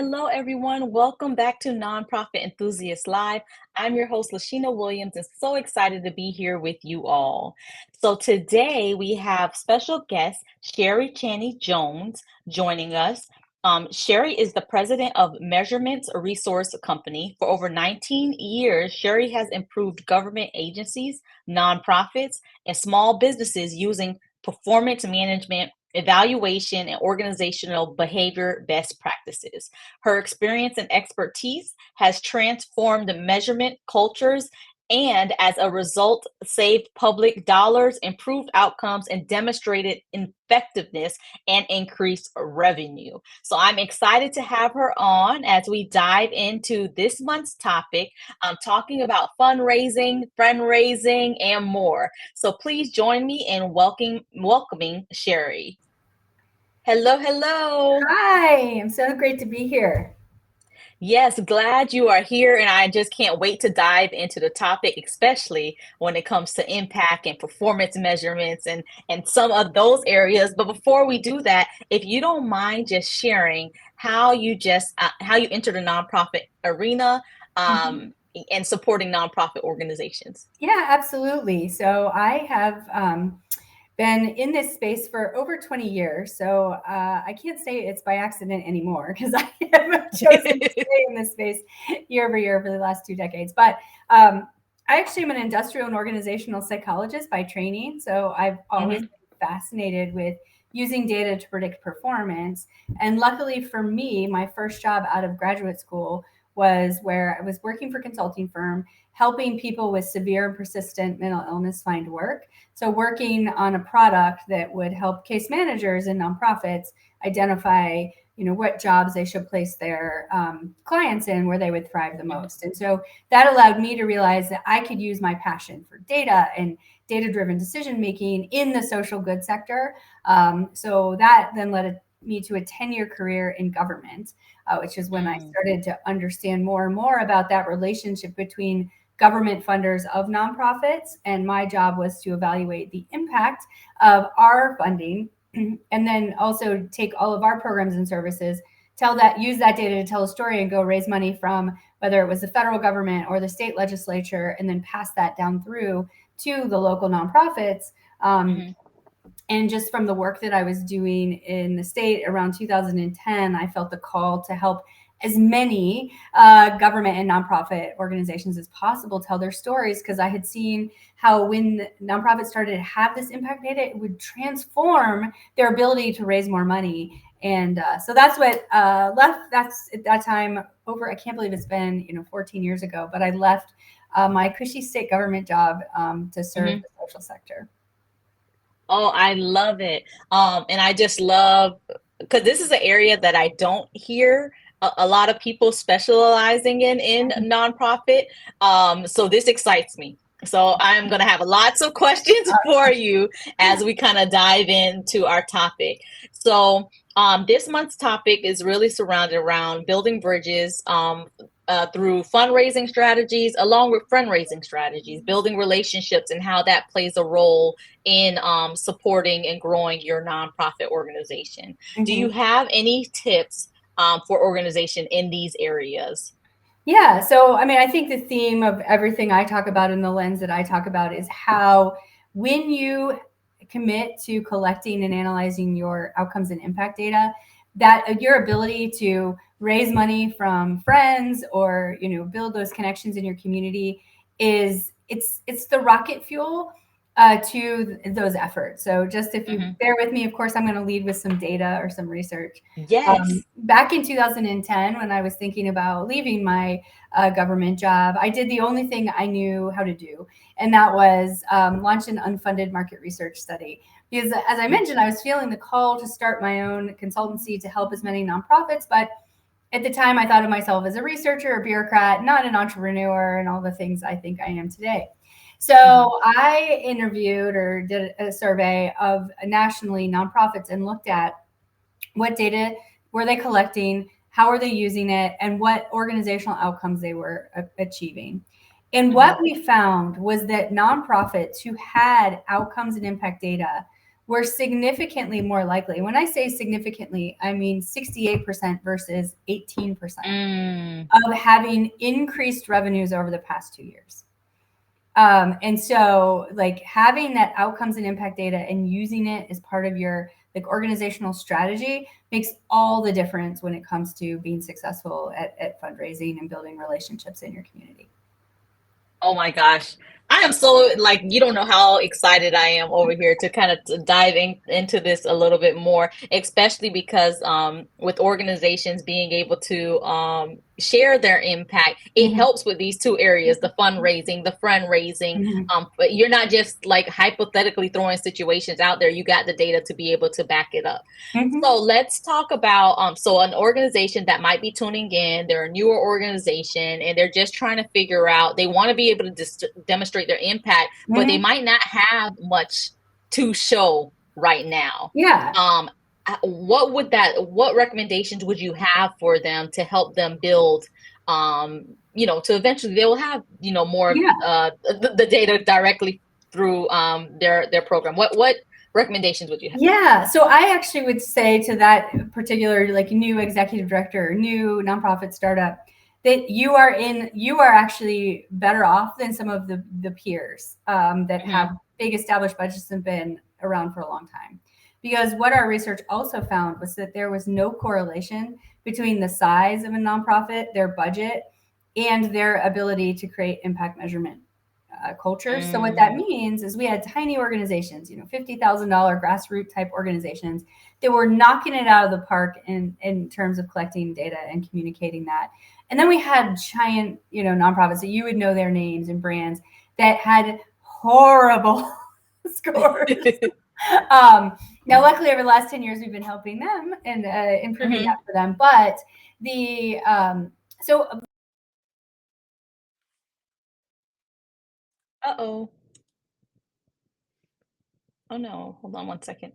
hello, everyone. Welcome back to Nonprofit Enthusiast Live. I'm your host, Lasheena Williams, and so excited to be here with you all. So, today we have special guest Chaeny Jones joining us. Sheri is the president of Measurements Resource Company. For over 19 years, Sheri has improved government agencies, nonprofits, and small businesses using performance management, evaluation, and organizational behavior best practices. Her experience and expertise has transformed measurement cultures and, as a result, saved public dollars, improved outcomes, and demonstrated effectiveness and increased revenue. So I'm excited to have her on as we dive into this month's topic, talking about fundraising, friendraising, and more. So please join me in welcoming Sheri. Hello, hello. Hi, I'm so great to be here. Yes, glad you are here. And I just can't wait to dive into the topic, especially when it comes to impact and performance measurements and some of those areas. But before we do that, if you don't mind just sharing how you entered the nonprofit arena Mhm. and supporting nonprofit organizations. Yeah, absolutely. So I have been in this space for over 20 years. So I can't say it's by accident anymore because I have chosen to stay in this space year over year for the last 2 decades. But I actually am an industrial and organizational psychologist by training. So I've always Mhm. been fascinated with using data to predict performance. And luckily for me, my first job out of graduate school was where I was working for a consulting firm, helping people with severe and persistent mental illness find work. So working on a product that would help case managers and nonprofits identify, what jobs they should place their clients in where they would thrive the Mhm. most. And so that allowed me to realize that I could use my passion for data and data-driven decision making in the social good sector. So that then led me to a 10-year career in government, which is when I Mm. started to understand more and more about that relationship between government funders of nonprofits. And my job was to evaluate the impact of our funding and then also take all of our programs and services, use that data to tell a story and go raise money from whether it was the federal government or the state legislature, and then pass that down through to the local nonprofits. Um, Mhm. and just from the work that I was doing in the state around 2010, I felt the call to help as many government and nonprofit organizations as possible tell their stories, because I had seen how when nonprofits started to have this impact data, it would transform their ability to raise more money. And so that's what left. That's at that time over. I can't believe it's been 14 years ago, but I left my cushy state government job to serve Mhm. the social sector. Oh, I love it. And I just love because this is an area that I don't hear a lot of people specializing in nonprofit. So this excites me. So I'm going to have lots of questions for you as we kind of dive into our topic. So this month's topic is really surrounded around building bridges through fundraising strategies, along with fundraising strategies, building relationships, and how that plays a role in supporting and growing your nonprofit organization. Do you Mhm. have any tips for organization in these areas? Yeah. So, I mean, I think the theme of everything I talk about in the lens that I talk about is how when you commit to collecting and analyzing your outcomes and impact data, that your ability to raise money from friends or, build those connections in your community it's the rocket fuel to those efforts. So just if you Hmm. bear with me, of course, I'm going to lead with some data or some research. Yes. Back in 2010, when I was thinking about leaving my government job, I did the only thing I knew how to do, and that was launch an unfunded market research study. Because, as I mentioned, I was feeling the call to start my own consultancy to help as many nonprofits, but at the time, I thought of myself as a researcher, a bureaucrat, not an entrepreneur, and all the things I think I am today. So Hmm. I interviewed or did a survey of nationally nonprofits and looked at what data were they collecting, how are they using it, and what organizational outcomes they were achieving. And Hmm. what we found was that nonprofits who had outcomes and impact data were significantly more likely. When I say significantly, I mean 68% versus 18% Mm. of having increased revenues over the past 2 years. And so like having that outcomes and impact data and using it as part of your like organizational strategy makes all the difference when it comes to being successful at fundraising and building relationships in your community. Oh my gosh. I am so like you don't know how excited I am over here to kind of to dive into this a little bit more, especially because with organizations being able to share their impact, it Mm-hmm. helps with these two areas, the fundraising, the friend raising. Mm-hmm. But you're not just like hypothetically throwing situations out there. You got the data to be able to back it up. Mm-hmm. So let's talk about so an organization that might be tuning in, they're a newer organization and they're just trying to figure out, they want to be able to demonstrate their impact, but they Mm-hmm. might not have much to show right now. Yeah. Um what recommendations would you have for them to help them build to eventually they will have, more Yeah. the data directly through their program. What recommendations would you have? Yeah. So I actually would say to that particular like new executive director, new nonprofit startup, that you are actually better off than some of the peers that have Mhm. big established budgets and been around for a long time. Because what our research also found was that there was no correlation between the size of a nonprofit, their budget, and their ability to create impact measurement culture. So what that Mm. means is we had tiny organizations, $50,000 grassroots type organizations that were knocking it out of the park in terms of collecting data and communicating that. And then we had giant, nonprofits that you would know their names and brands that had horrible scores. Now, luckily, over the last 10 years, we've been helping them and improving that Mhm. for them. But the so Uh-oh. Oh no. Hold on one second.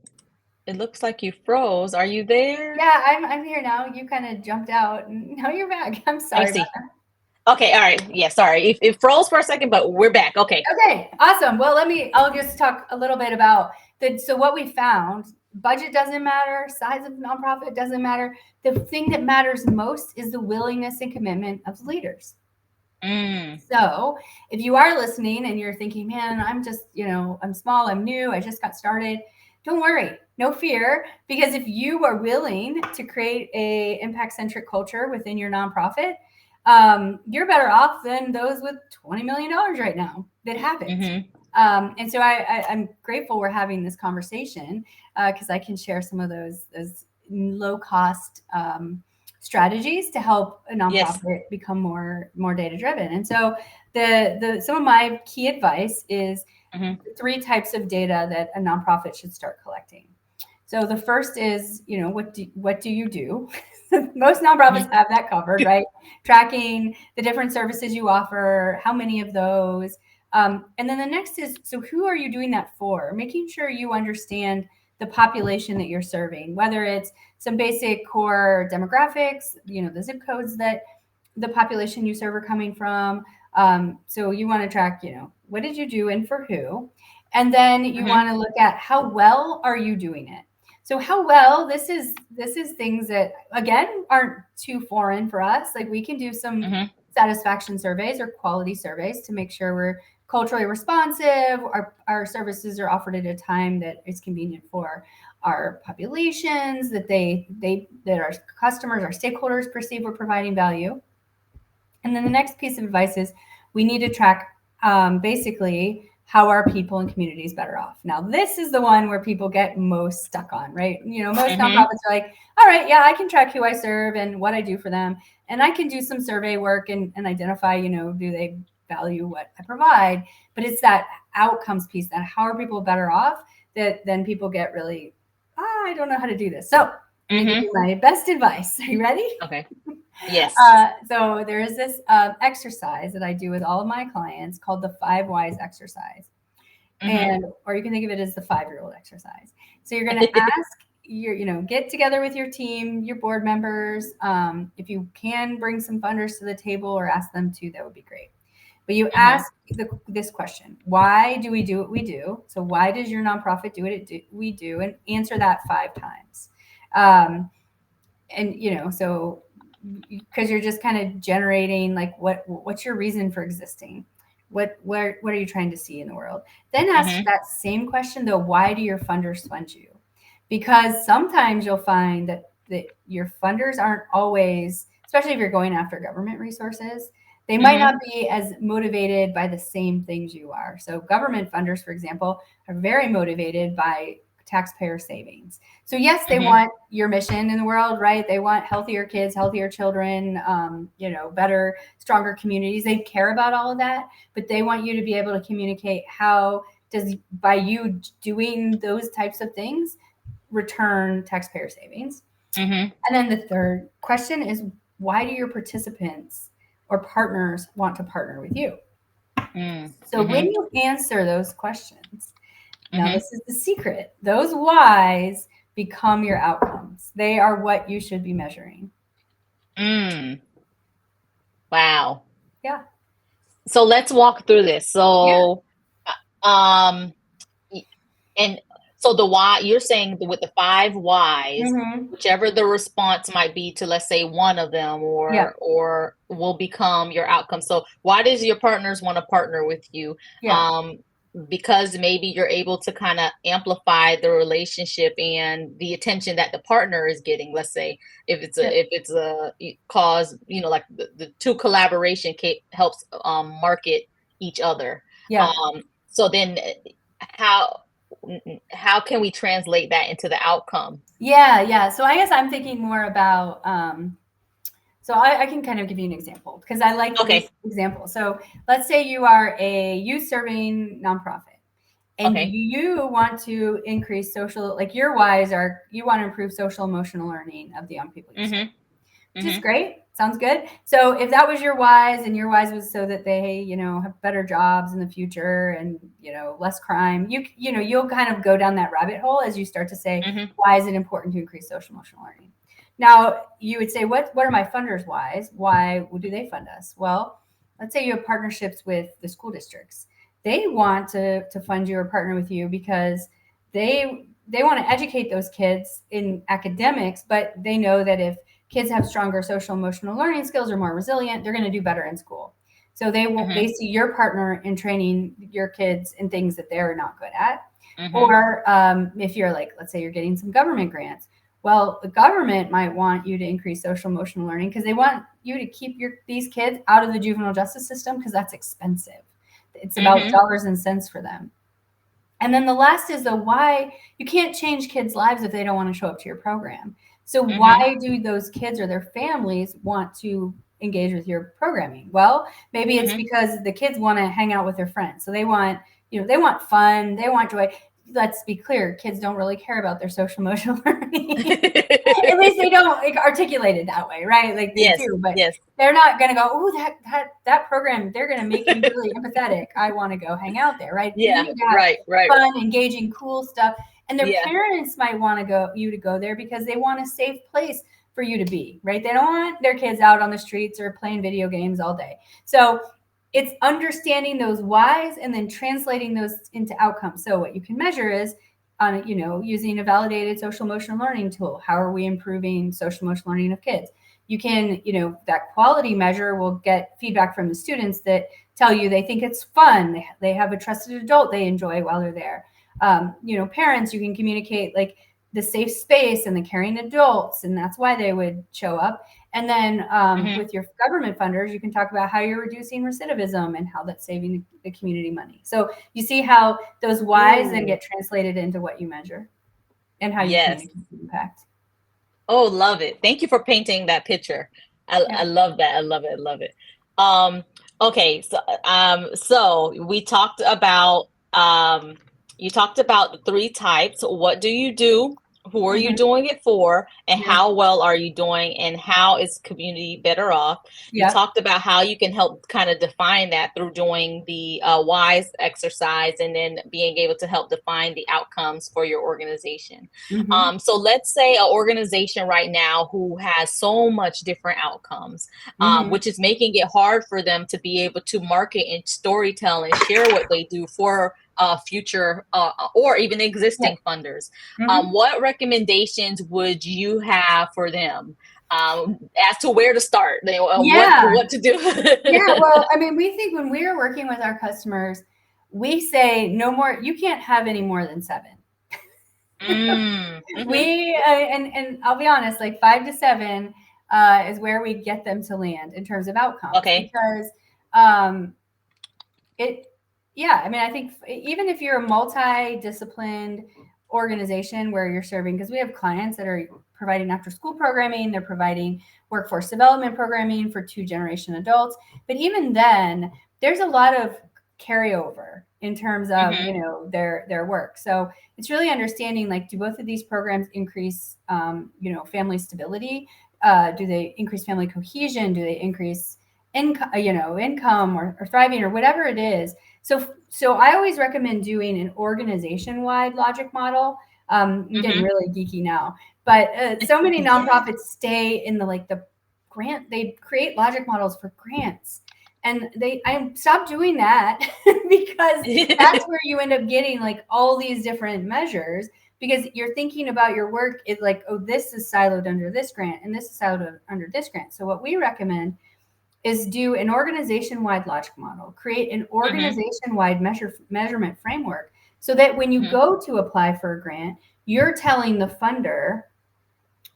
It looks like you froze. Are you there? yeah, I'm here now. You kind of jumped out, and now you're back. I'm I sorry about see. Okay, all right. Yeah, sorry. It froze for a second, but we're back. Okay. that. Okay, awesome. Well, I'll just talk a little bit about so what we found, budget doesn't matter, size of nonprofit doesn't matter. The thing that matters most is the willingness and commitment of the leaders. Mm. So if you are listening and you're thinking, man, I'm just, I'm small, I'm new, I just got started, don't worry, no fear, because if you are willing to create a impact centric culture within your nonprofit, you're better off than those with $20 million right now that haven't. Mhm. And so I'm grateful we're having this conversation because I can share some of those low cost strategies to help a Yes. nonprofit become more data driven. And so the some of my key advice is Mhm. three types of data that a nonprofit should start collecting. So the first is, what do you do? Most nonprofits Mhm. have that covered, right? Tracking the different services you offer, how many of those. And then the next is, so who are you doing that for? Making sure you understand the population that you're serving, whether it's some basic core demographics, the zip codes that the population you serve are coming from. So you want to track, what did you do and for who? And then you Mhm. want to look at how well are you doing it? So how well, this is things that again aren't too foreign for us. Like we can do some Mhm. satisfaction surveys or quality surveys to make sure we're culturally responsive. Our services are offered at a time that is convenient for our populations, that our customers, our stakeholders perceive we're providing value. And then the next piece of advice is we need to track basically how are people and communities better off. Now, this is the one where people get most stuck on, right? Most Mhm. nonprofits are like, all right, yeah, I can track who I serve and what I do for them. And I can do some survey work and identify, do they value what I provide? But it's that outcomes piece, that how are people better off, that then people get really, I don't know how to do this. So I'm going to give you Mhm. my best advice. Are you ready? Okay. Yes. So there is this exercise that I do with all of my clients called the 5 whys exercise, Mhm. and or you can think of it as the 5-year-old exercise. So you're going to ask get together with your team, your board members. If you can bring some funders to the table or ask them to, that would be great. But you Mm-hmm. ask this question: why do we do what we do? So why does your nonprofit do what we do? And answer that 5 times. And so because you're just kind of generating like what's your reason for existing, what are you trying to see in the world. Then ask Mm-hmm. that same question though: why do your funders fund you? Because sometimes you'll find that your funders aren't always, especially if you're going after government resources, they might Mm-hmm. not be as motivated by the same things you are. So government funders, for example, are very motivated by taxpayer savings. So yes, they Mm-hmm. want your mission in the world, right? They want healthier kids, healthier children, better, stronger communities. They care about all of that, but they want you to be able to communicate how does, by you doing those types of things, return taxpayer savings. Mm-hmm. And then the third question is, why do your participants or partners want to partner with you? So when Mm-hmm. you answer those questions, now Mm-hmm. this is the secret. Those whys become your outcomes. They are what you should be measuring. Mm. Wow. Yeah. So let's walk through this. Yeah. So, um, y- and so the why you're saying with the five whys, Hmm. whichever the response might be to, let's say, one of them, Yeah. or will become your outcome. So why does your partners want to partner with you? Yeah. Um, because maybe you're able to kind of amplify the relationship and the attention that the partner is getting. Let's say Yeah. if it's a cause, like the two collaboration helps market each other. Yeah. So then how how can we translate that into the outcome? Yeah. Yeah. So I guess I'm thinking more about, so I can kind of give you an example because I like this Okay. example. So let's say you are a youth serving nonprofit and Okay. you want to increase social, like your whys are, you want to improve social emotional learning of the young people you serve, Mhm. which is Mhm. great. Sounds good. So if that was your whys and your whys was so that they, have better jobs in the future and, less crime, you'll kind of go down that rabbit hole as you start to say, Mhm. why is it important to increase social emotional learning? Now you would say, what are my funders' whys? Why do they fund us? Well, let's say you have partnerships with the school districts. They want to fund you or partner with you because they want to educate those kids in academics, but they know that if kids have stronger social emotional learning skills, are more resilient, they're going to do better in school. So they Mhm. see your partner in training your kids in things that they're not good at. Mhm. Or if you're like, let's say you're getting some government grants, well, the government might want you to increase social emotional learning because they want you to keep these kids out of the juvenile justice system because that's expensive. It's about Mhm. dollars and cents for them. And then the last is the why. You can't change kids' lives if they don't want to show up to your program. So Mhm. why do those kids or their families want to engage with your programming? Well, maybe it's Mhm. because the kids want to hang out with their friends. So they want fun, they want joy. Let's be clear, kids don't really care about their social emotional learning. At least they don't like articulate it that way, right? Like they Yes. do, but Yes. they're not going to go, oh, that program, they're going to make me really empathetic. I want to go hang out there, right? You Yeah. need to have Right. Right. fun, engaging, cool stuff. And their Yeah. parents might want you to go there because they want a safe place for you to be, right? They don't want their kids out on the streets or playing video games all day. So it's understanding those whys and then translating those into outcomes. So what you can measure is on, using a validated social emotional learning tool. How are we improving social emotional learning of kids? You can, that quality measure will get feedback from the students that tell you they think it's fun. They have a trusted adult they enjoy while they're there. Parents, you can communicate like the safe space and the caring adults, and that's why they would show up. And then Mhm. with your government funders, you can talk about how you're reducing recidivism and how that's saving the community money. So you see how those whys then Ooh. get translated into what you measure and how you Yes. communicate the impact. Oh, love it. Thank you for painting that picture. I Yeah. love that. I love it. I love it. Um, okay, so we talked about you talked about the three types. What do you do? who are you Mhm. doing it for, and Yeah. how well are you doing, and how is community better off? You Yep. talked about how you can help kind of define that through doing the wise exercise, and then being able to help define the outcomes for your organization. Mhm. So let's say an organization right now who has so much different outcomes, Mhm. which is making it hard for them to be able to market and storytell and share what they do for future or even Yeah. existing funders. Mhm. What recommendations would you have for them as to where to start? Yeah. What to do? Yeah. Well, I mean, we think when we are working with our customers, we say no more, you can't have any more than 7. Mm-hmm. We and I'll be honest, like 5 to 7 is where we get them to land in terms of outcomes Okay. because um, it yeah, I mean, I think even if you're a multi-disciplined organization where you're serving, because we have clients that are providing after school programming, they're providing workforce development programming for 2 generation adults, but even then there's a lot of carryover in terms of Mm-hmm. their work. So it's really understanding, like, do both of these programs increase family stability? Do they increase family cohesion? Do they increase income or thriving or whatever it is? So I always recommend doing an organization wide logic model. I'm getting Mm-hmm. really geeky now, but so many nonprofits stay in the grant. They create logic models for grants, and I stopped doing that because that's where you end up getting like all these different measures, because you're thinking about your work is like, oh, this is siloed under this grant and this is siloed under this grant. So what we recommend is do an organization-wide logic model, create an Mm-hmm. organization-wide measurement framework, so that when you Mm-hmm. go to apply for a grant, you're telling the funder,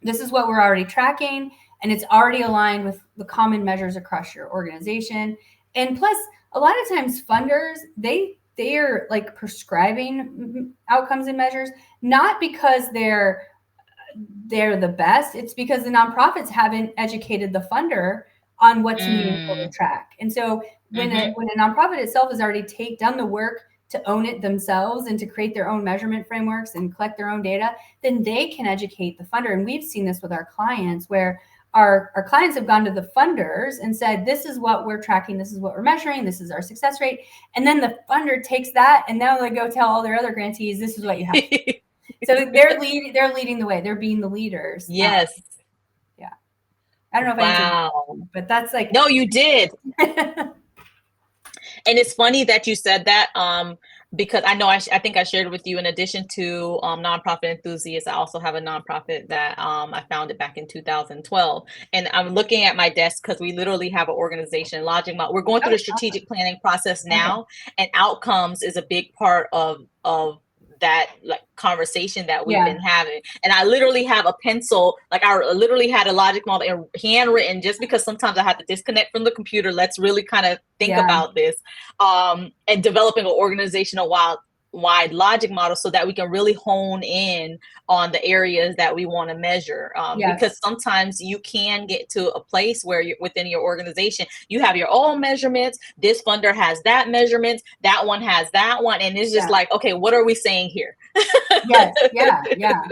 this is what we're already tracking, and it's already aligned with the common measures across your organization. And plus, a lot of times funders, they're like prescribing outcomes and measures, not because they're the best. It's because the nonprofits haven't educated the funder on what's meaningful to track. And so Mm-hmm. when a nonprofit itself has already done the work to own it themselves and to create their own measurement frameworks and collect their own data, then they can educate the funder. And we've seen this with our clients, where our clients have gone to the funders and said, this is what we're tracking, this is what we're measuring, this is our success rate. And then the funder takes that and now they go tell all their other grantees, this is what you have to do. So they're leading the way. They're being the leaders. Yes. Yeah. I don't know if I answered your Wow. question, but that's like No, you did. And it's funny that you said that, because I know I think I shared with you, in addition to nonprofit enthusiasts, I also have a nonprofit that I founded back in 2012. And I'm looking at my desk because we literally have an organization, Lodging We're going through the strategic planning process okay. now, and outcomes is a big part of that, like, conversation that we've Yeah. been having. And I literally have a pencil, like I literally had a logic model and handwritten, just because sometimes I have to disconnect from the computer. Let's really kind of think Yeah. about this, and developing an organizational wide logic model so that we can really hone in on the areas that we want to measure, because Yes. sometimes you can get to a place where you're within your organization, you have your own measurements, this funder has that measurements, that one has that one, and it's just Yeah. like, okay, what are we saying here? Yes. Yeah. Yeah.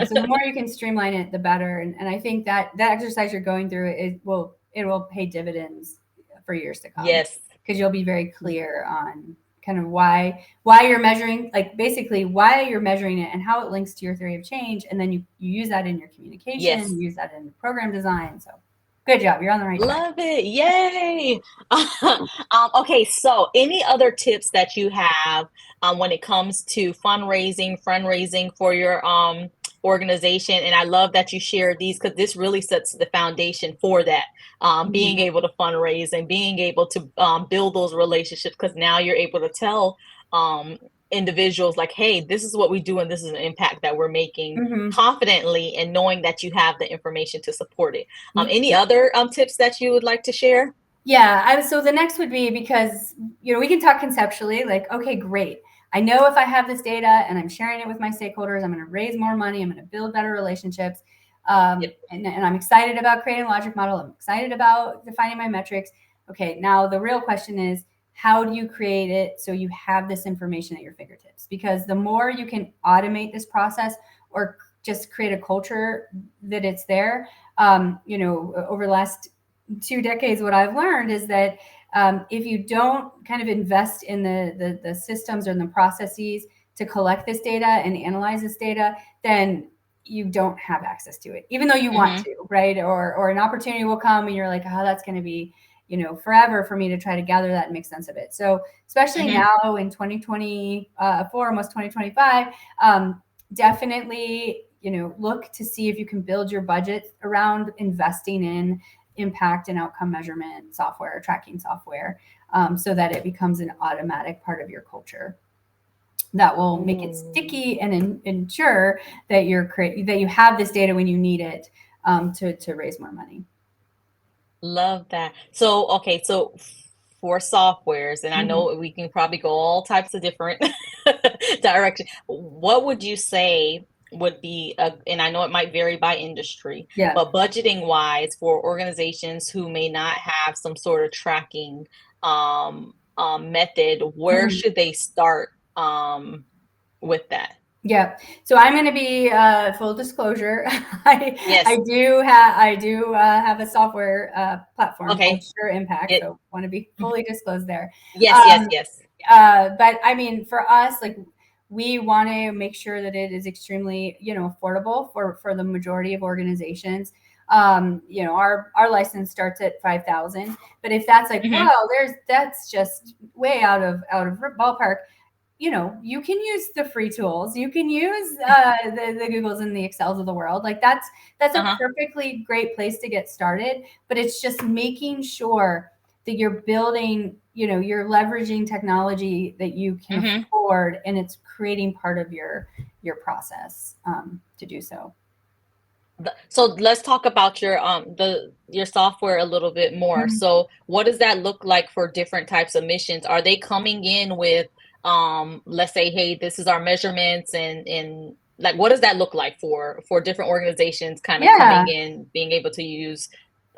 So the more you can streamline it, the better. And I think that that exercise you're going through, it will pay dividends for years to come, Yes. because you'll be very clear on kind of why you're measuring, like basically why you're measuring it and how it links to your theory of change. And then you use that in your communication, Yes. you use that in program design. So good job. You're on the right track. Love it. Yay. Okay, so any other tips that you have when it comes to fundraising for your organization? And I love that you share these, because this really sets the foundation for that. Being Mhm. able to fundraise and being able to build those relationships, because now you're able to tell um, individuals, like, hey, this is what we do and this is an impact that we're making, Mhm. confidently, and knowing that you have the information to support it. Y- Any other tips that you would like to share? Yeah, so the next would be, because we can talk conceptually, like, okay, great. I know if I have this data and I'm sharing it with my stakeholders, I'm going to raise more money, I'm going to build better relationships, Yep. and I'm excited about creating a logic model. I'm excited about defining my metrics. Okay, now the real question is, how do you create it so you have this information at your fingertips? Because the more you can automate this process or just create a culture that it's there. Over the last 2 decades, what I've learned is that if you don't kind of invest in the systems or in the processes to collect this data and analyze this data, then you don't have access to it, even though you want Mm-hmm. to, right? Or an opportunity will come and you're like, oh, that's going to be, forever for me to try to gather that and make sense of it. So especially Mm-hmm. now in 2024, almost 2025, definitely, look to see if you can build your budget around investing in impact and outcome measurement software, tracking software, so that it becomes an automatic part of your culture that will make it Ooh. sticky and ensure that that you have this data when you need it, to raise more money. Love that. So, okay, so for softwares, and I Mm-hmm. know we can probably go all types of different directions. What would you say would be and I know it might vary by industry, Yeah. but budgeting wise for organizations who may not have some sort of tracking method, where Mhm. should they start with that? Yeah. So I'm going to be full disclosure. I Yes. have a software platform called Okay. Sure Impact. It, So want to be fully disclosed there. yes, yes, Um, yes. but I mean, for us, like, we want to make sure that it is extremely, affordable for the majority of organizations. Our license starts at 5,000, but if that's like, Hmm. well, that's just way out of ballpark. You can use the free tools. You can use the Googles and the Excels of the world. Like, that's a Uh-huh. perfectly great place to get started. But it's just making sure that you're building, you're leveraging technology that you can Hmm. afford, and it's creating part of your process, to do so. So let's talk about your software a little bit more. Mhm. So what does that look like for different types of missions? Are they coming in with let's say, hey, this is our measurements and like what does that look like for different organizations kind of Yeah. coming in, being able to use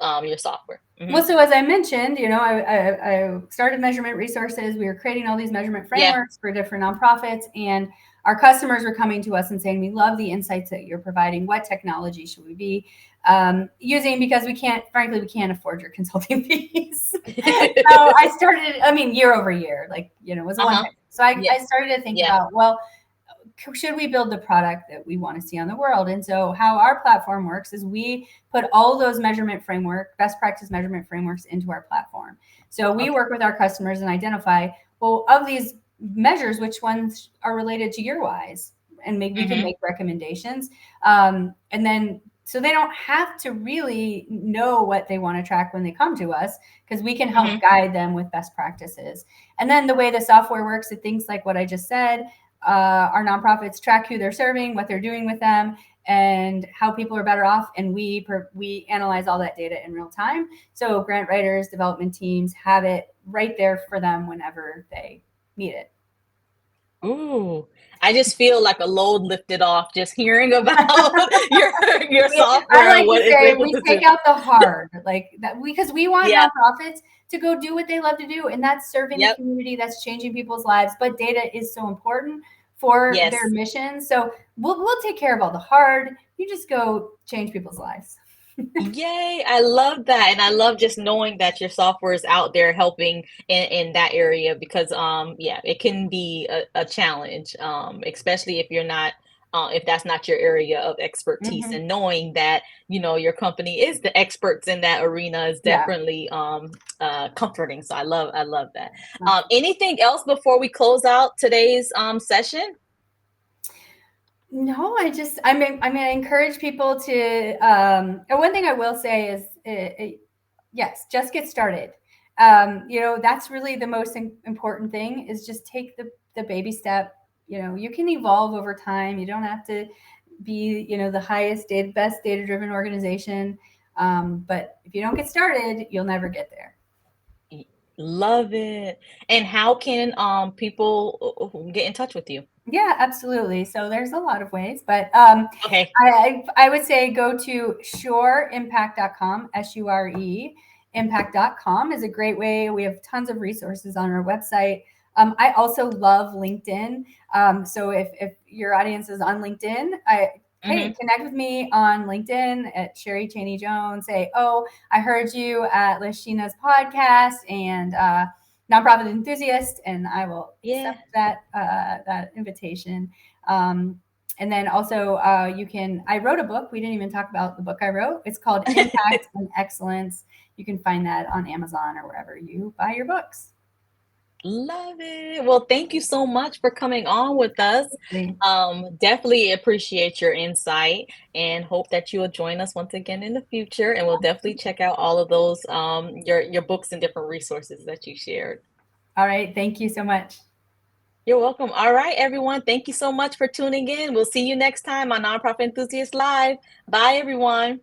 your software? Hmm. Well, so as I mentioned, I started Measurement Resources. We were creating all these measurement Yeah. frameworks for different nonprofits, and our customers were coming to us and saying, "We love the insights that you're providing. What technology should we be using? Because frankly, we can't afford your consulting fees." So I started, I mean, year over year, like, it was a one Uh-huh. time. So I Yes. started to think Yeah. about, well, should we build the product that we want to see on the world? And so how our platform works is we put all those best practice measurement frameworks into our platform. So we Okay. work with our customers and identify, well, of these measures, which ones are related to your whys, and maybe we can Hmm. make recommendations. And then, so they don't have to really know what they want to track when they come to us, because we can help Hmm. guide them with best practices. And then the way the software works, it things like what I just said. Our nonprofits track who they're serving, what they're doing with them, and how people are better off. And we analyze all that data in real time. So grant writers, development teams have it right there for them whenever they need it. Ooh, I just feel like a load lifted off just hearing about your your I software and like to what it's say able we to do. take out the hard, like that, because we want Yeah. nonprofits to go do what they love to do, and that's serving the Yep. community, that's changing people's lives. But data is so important for their Yes. mission, so we'll take care of all the hard. You just go change people's lives. Yay. I love that. And I love just knowing that your software is out there helping in that area because yeah, it can be a challenge, especially if you're not if that's not your area of expertise, Hmm. and knowing that, your company is the experts in that arena is Yeah, definitely comforting. So I love that. absolutely. Anything else before we close out today's session? No, I encourage people to. And one thing I will say is, yes, just get started. That's really the most important thing, is just take the baby step. You can evolve over time. You don't have to be, the best data driven organization. But if you don't get started, you'll never get there. Love it. And how can people get in touch with you? Yeah, absolutely. So there's a lot of ways, but Okay. I would say go to sureimpact.com, SURE impact.com is a great way. We have tons of resources on our website. I also love LinkedIn. So if your audience is on LinkedIn, hey, Mhm. connect with me on LinkedIn at Sheri Chaeny Jones. Say, oh, I heard you at Lasheena's podcast and nonprofit enthusiast, and I will Yeah. accept that invitation. And then also, I wrote a book. We didn't even talk about the book I wrote. It's called Impact and Excellence. You can find that on Amazon or wherever you buy your books. Love it. Well, thank you so much for coming on with us. Absolutely. Definitely appreciate your insight and hope that you will join us once again in the future. And we'll definitely check out all of those your books and different resources that you shared. All right. Thank you so much. You're welcome. All right, everyone. Thank you so much for tuning in. We'll see you next time on Nonprofit Enthusiast Live. Bye, everyone.